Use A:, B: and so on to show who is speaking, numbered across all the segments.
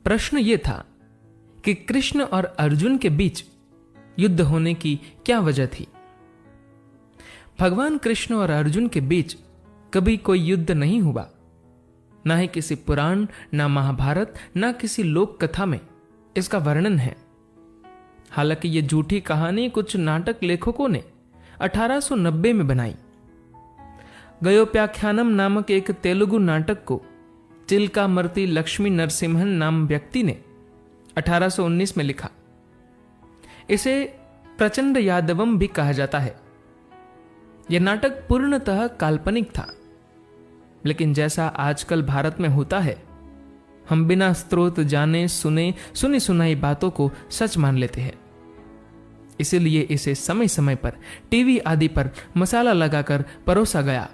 A: प्रश्न ये था कि कृष्ण और अर्जुन के बीच युद्ध होने की क्या वजह थी। भगवान कृष्ण और अर्जुन के बीच कभी कोई युद्ध नहीं हुआ, ना ही किसी पुराण, ना महाभारत, ना किसी लोक कथा में इसका वर्णन है। हालांकि यह झूठी कहानी कुछ नाटक लेखकों ने 1890 में बनाई। गयोप्याख्यानम नामक एक तेलुगु नाटक को चिल्का मर्ती लक्ष्मी नरसिम्हन नाम व्यक्ति ने 1819 में लिखा। इसे प्रचंड यादवम भी कहा जाता है। यह नाटक पूर्णतः काल्पनिक था, लेकिन जैसा आजकल भारत में होता है, हम बिना स्रोत जाने सुनी सुनाई बातों को सच मान लेते हैं। इसीलिए इसे समय समय पर टीवी आदि पर मसाला लगाकर परोसा गया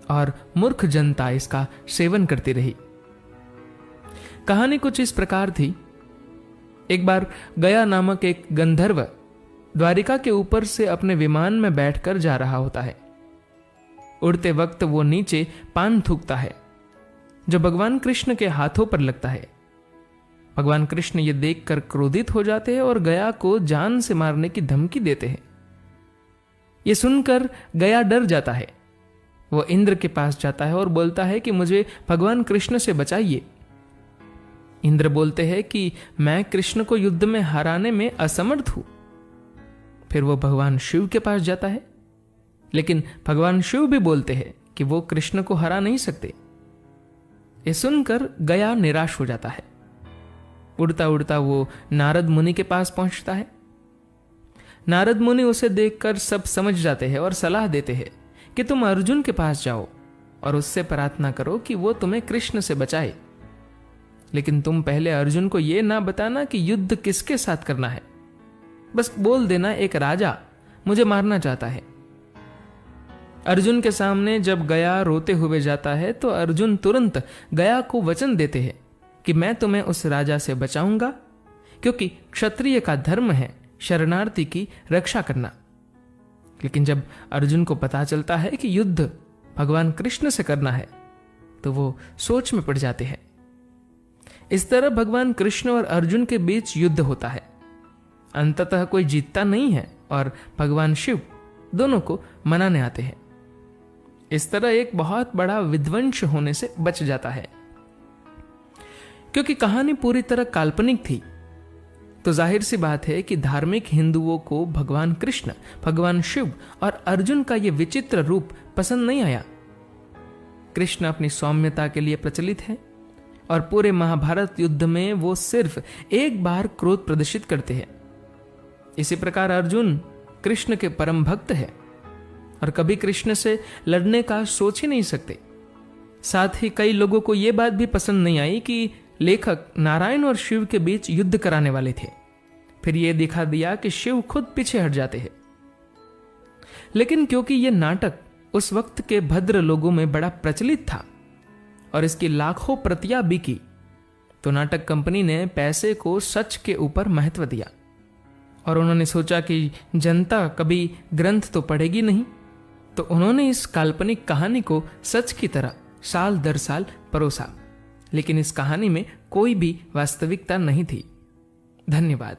A: और मूर्ख जनता इसका सेवन करती रही। कहानी कुछ इस प्रकार थी। एक बार गया नामक एक गंधर्व द्वारिका के ऊपर से अपने विमान में बैठकर जा रहा होता है। उड़ते वक्त वो नीचे पान थूकता है, जो भगवान कृष्ण के हाथों पर लगता है। भगवान कृष्ण ये देखकर क्रोधित हो जाते हैं और गया को जान से मारने की धमकी देते हैं। ये सुनकर गया डर जाता है। वो इंद्र के पास जाता है और बोलता है कि मुझे भगवान कृष्ण से बचाइए। इंद्र बोलते हैं कि मैं कृष्ण को युद्ध में हराने में असमर्थ हूं। फिर वो भगवान शिव के पास जाता है, लेकिन भगवान शिव भी बोलते हैं कि वो कृष्ण को हरा नहीं सकते। ये सुनकर गया निराश हो जाता है। उड़ता उड़ता वो नारद मुनि के पास पहुंचता है। नारद मुनि उसे देखकर सब समझ जाते हैं और सलाह देते हैं कि तुम अर्जुन के पास जाओ और उससे प्रार्थना करो कि वो तुम्हें कृष्ण से बचाए। लेकिन तुम पहले अर्जुन को यह ना बताना कि युद्ध किसके साथ करना है। बस बोल देना एक राजा मुझे मारना चाहता है। अर्जुन के सामने जब गया रोते हुए जाता है तो अर्जुन तुरंत गया को वचन देते हैं कि मैं तुम्हें उस राजा से बचाऊंगा, क्योंकि क्षत्रिय का धर्म है शरणार्थी की रक्षा करना। लेकिन जब अर्जुन को पता चलता है कि युद्ध भगवान कृष्ण से करना है, तो वो सोच में पड़ जाते हैं। इस तरह भगवान कृष्ण और अर्जुन के बीच युद्ध होता है। अंततः कोई जीतता नहीं है और भगवान शिव दोनों को मनाने आते हैं। इस तरह एक बहुत बड़ा विध्वंस होने से बच जाता है। क्योंकि कहानी पूरी तरह काल्पनिक थी, तो जाहिर सी बात है कि धार्मिक हिंदुओं को भगवान कृष्ण, भगवान शिव और अर्जुन का यह विचित्र रूप पसंद नहीं आया। कृष्ण अपनी सौम्यता के लिए प्रचलित है और पूरे महाभारत युद्ध में वो सिर्फ एक बार क्रोध प्रदर्शित करते हैं। इसी प्रकार अर्जुन कृष्ण के परम भक्त है और कभी कृष्ण से लड़ने का सोच ही नहीं सकते। साथ ही कई लोगों को यह बात भी पसंद नहीं आई कि लेखक नारायण और शिव के बीच युद्ध कराने वाले थे। फिर यह दिखा दिया कि शिव खुद पीछे हट जाते हैं। लेकिन क्योंकि यह नाटक उस वक्त के भद्र लोगों में बड़ा प्रचलित था और इसकी लाखों प्रतियां बिकी, तो नाटक कंपनी ने पैसे को सच के ऊपर महत्व दिया और उन्होंने सोचा कि जनता कभी ग्रंथ तो पढ़ेगी नहीं, तो उन्होंने इस काल्पनिक कहानी को सच की तरह साल दर साल परोसा। लेकिन इस कहानी में कोई भी वास्तविकता नहीं थी। धन्यवाद।